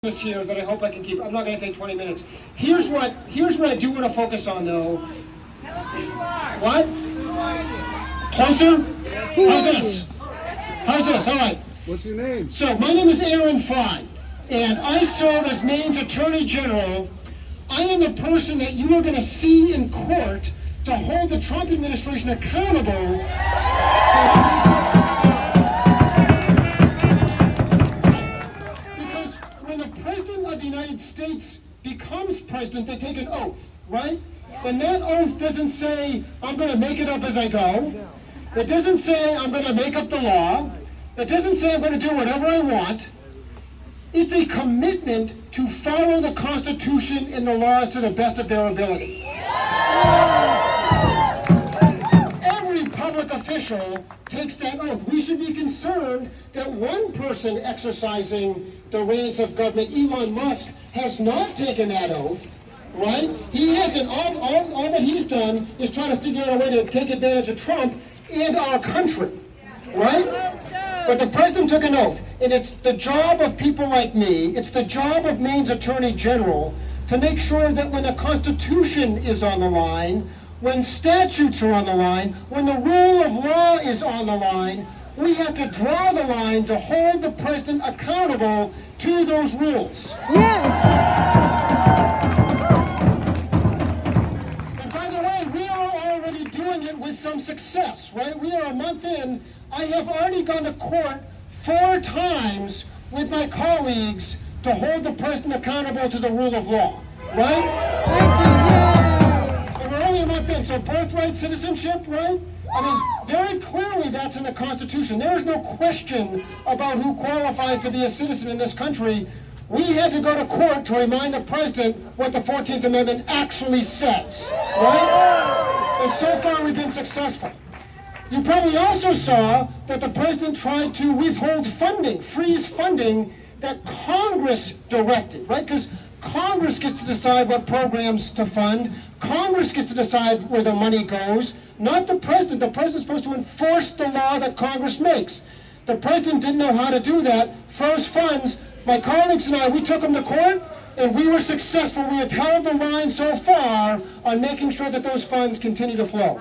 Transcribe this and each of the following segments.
Here that I hope I can keep. I'm not going to take 20 minutes. Here's what I do want to focus on, though. What? Closer? How's this? How's this? All right. What's your name? So my name is Frey, and I serve as Maine's Attorney General. I am the person that you are going to see in court to hold the Trump administration accountable. The United States becomes president, they take an oath, right? And that oath doesn't say, I'm going to make it up as I go. It doesn't say, I'm going to make up the law. It doesn't say, I'm going to do whatever I want. It's a commitment to follow the Constitution and the laws to the best of their ability. Every public official takes that oath. We should be concerned that one person exercising the reins of government, Elon Musk, has not taken that oath, right? He hasn't. All that he's done is try to figure out a way to take advantage of Trump and our country, right? But the president took an oath, and it's the job of people like me, it's the job of Maine's Attorney General to make sure that when the Constitution is on the line, when statutes are on the line, when the rule of law is on the line, we have to draw the line to hold the president accountable to those rules. Yeah. And by the way, we are already doing it with some success, right? We are a month in. I have already gone to court 4 times with my colleagues to hold the president accountable to the rule of law, right? Thank you. And we're only a month in, so birthright citizenship, right? I mean, very clearly that's in the Constitution. There is no question about who qualifies to be a citizen in this country. We had to go to court to remind the president what the 14th Amendment actually says, right? And so far we've been successful. You probably also saw that the president tried to withhold funding, freeze funding that Congress directed, right? Because Congress gets to decide what programs to fund. Congress gets to decide where the money goes, not the president. The president's supposed to enforce the law that Congress makes. The president didn't know how to do that. Froze funds. My colleagues and I, we took them to court, and we were successful. We have held the line so far on making sure that those funds continue to flow.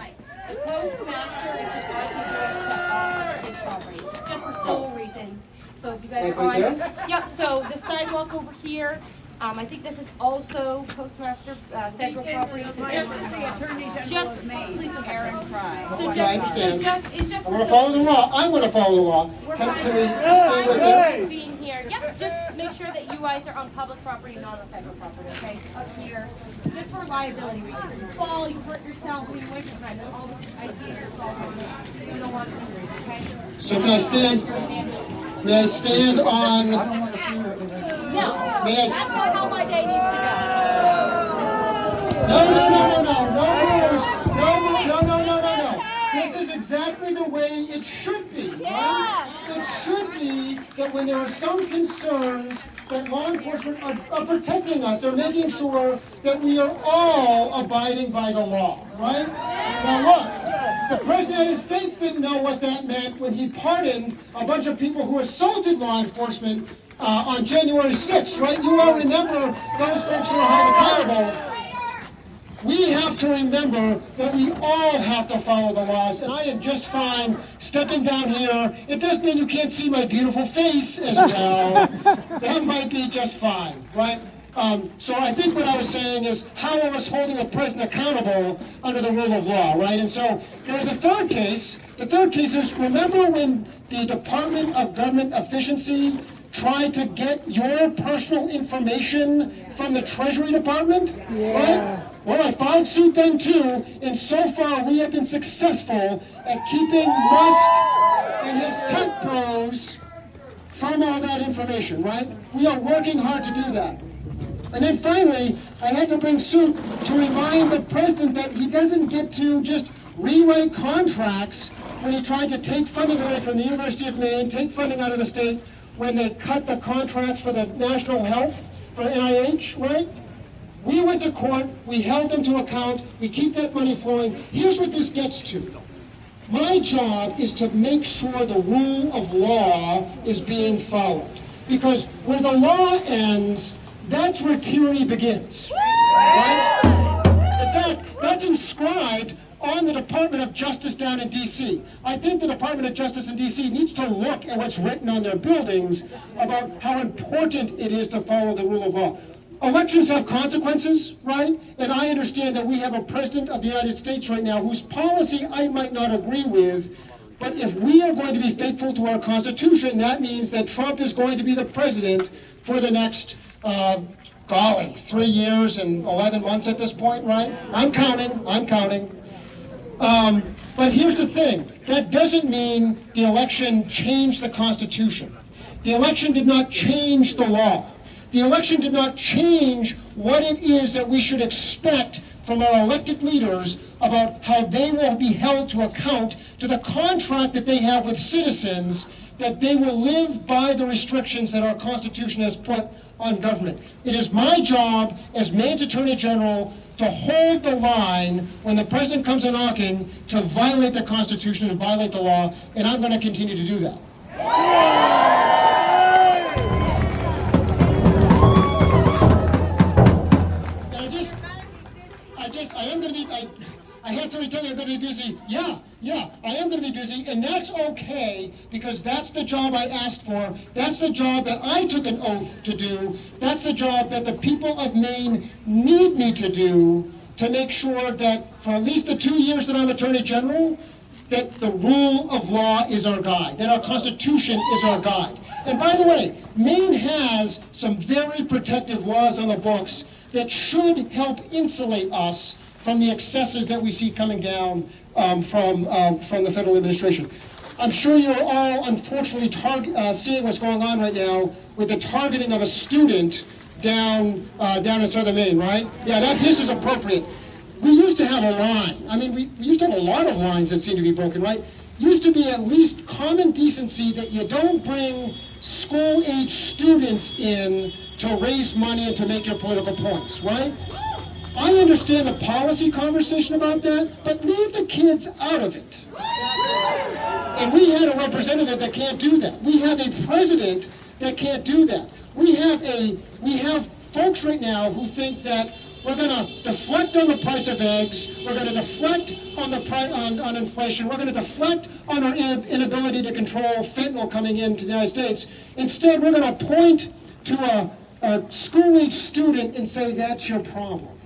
The postmaster is just asking for us to off his property, just for sole reasons. So if you guys are on, yep. So the sidewalk over here. I think this is also postmaster federal property. So just please, Aaron Frey. So Okay, I understand. It's just I'm going to follow the law. I'm going to follow the law. Can we stay with it? being here. Yep. Just make sure that you guys are on public property, not on federal property. Okay. Up here, just for liability reasons. You fall, you hurt yourself, you waste your time. All this, I see your fault. You don't want to injuries. Okay. So can I stand? May I stand on? No. May I? That's not how my day needs to go. No. This is exactly the way it should be, right? It should be that when there are some concerns that law enforcement are protecting us, they're making sure that we are all abiding by the law, right? Now look, the President of the United States didn't know what that meant when he pardoned a bunch of people who assaulted law enforcement on January 6th, right? You all remember those folks who are held accountable. We have to remember that we all have to follow the laws, and I am just fine stepping down here. It doesn't mean you can't see my beautiful face as well. That might be just fine, right? So I think what I was saying is, how are us holding the president accountable under the rule of law, right? And so there's a third case. The third case is, remember when the Department of Government Efficiency tried to get your personal information from the Treasury Department? Yeah. Right? Well, I filed suit then too, and so far we have been successful at keeping Musk and his tech bros from all that information, right? We are working hard to do that. And then finally, I had to bring suit to remind the president that he doesn't get to just rewrite contracts when he tried to take funding away from the University of Maine, take funding out of the state, when they cut the contracts for the national health, for NIH, right? We went to court, we held them to account, we keep that money flowing. Here's what this gets to. My job is to make sure the rule of law is being followed. Because where the law ends, that's where tyranny begins. Right? In fact, that's inscribed on the Department of Justice down in D.C. I think the Department of Justice in D.C. needs to look at what's written on their buildings about how important it is to follow the rule of law. Elections have consequences, right? And I understand that we have a president of the United States right now whose policy I might not agree with, but if we are going to be faithful to our Constitution, that means that Trump is going to be the president for the next, 3 years and 11 months at this point, right? I'm counting. But here's the thing, that doesn't mean the election changed the Constitution. The election did not change the law. The election did not change what it is that we should expect from our elected leaders about how they will be held to account to the contract that they have with citizens, that they will live by the restrictions that our Constitution has put on government. It is my job as Maine's Attorney General to hold the line when the president comes a knocking to violate the Constitution and violate the law, and I'm going to continue to do that. I had somebody tell me I'm going to be busy. Yeah, I am going to be busy, and that's okay, because that's the job I asked for. That's the job that I took an oath to do. That's the job that the people of Maine need me to do, to make sure that for at least the 2 years that I'm Attorney General, that the rule of law is our guide, that our Constitution is our guide. And by the way, Maine has some very protective laws on the books that should help insulate us from the excesses that we see coming down from the federal administration. I'm sure you're all unfortunately seeing what's going on right now with the targeting of a student down in southern Maine, right? Yeah, that hiss is appropriate. We used to have a line. I mean, we used to have a lot of lines that seem to be broken, right? Used to be at least common decency that you don't bring school-age students in to raise money and to make your political points, right? I understand the policy conversation about that, but leave the kids out of it. And we had a representative that can't do that. We have a president that can't do that. We have folks right now who think that we're going to deflect on the price of eggs, we're going to deflect on on inflation, we're going to deflect on our inability to control fentanyl coming into the United States. Instead, we're going to point to a school-age student and say, that's your problem.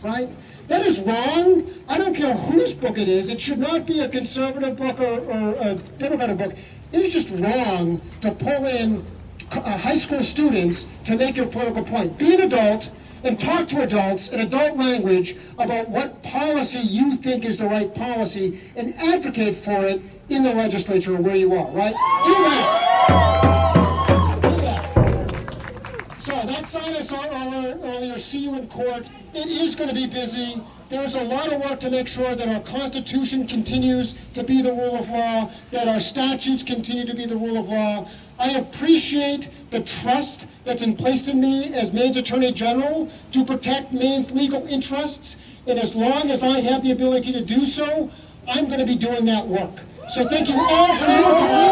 Right? That is wrong. I don't care whose book it is. It should not be a conservative book or a Democratic book. It is just wrong to pull in high school students to make your political point. Be an adult and talk to adults in adult language about what policy you think is the right policy and advocate for it in the legislature where you are, right? Do that. So that sign I saw earlier, see you in court. It is going to be busy. There's a lot of work to make sure that our Constitution continues to be the rule of law, that our statutes continue to be the rule of law. I appreciate the trust that's in place in me as Maine's Attorney General to protect Maine's legal interests. And as long as I have the ability to do so, I'm going to be doing that work. So thank you all for your time.